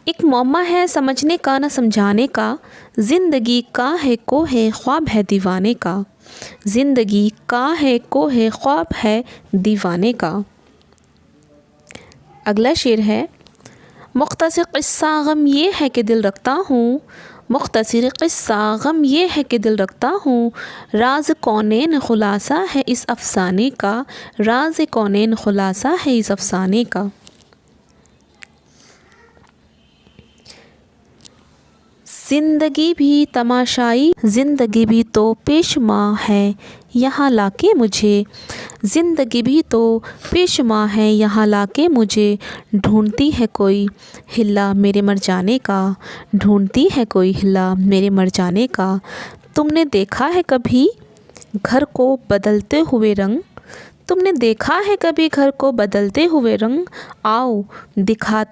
एक मौमा है समझने का न समझाने का, ज़िंदगी का है को है ख्वाब है दीवाने का। ज़िंदगी का है को है ख्वाब है दीवाने का। अगला शेर है, मुख्तसर क़िस्सा गम ये है कि दिल रखता हूँ। मुख्तसर क़िस्सा गम ये है कि दिल रखता हूँ। राज़ कौनैन खुलासा है इस अफ़साने का। राज़ कौनैन खुलासा है इस अफ़साने का। ज़िंदगी भी तमाशाई, ज़िंदगी भी तो पेशमा है यहाँ लाके मुझे। ज़िंदगी भी तो पेशमा है यहाँ लाके मुझे। ढूंढती है कोई हिला मेरे मर जाने का। ढूंढती है कोई हिला मेरे मर जाने का। तुमने देखा है कभी घर को बदलते हुए रंग। तुमने देखा है कभी घर को बदलते हुए रंग। आओ दिखाता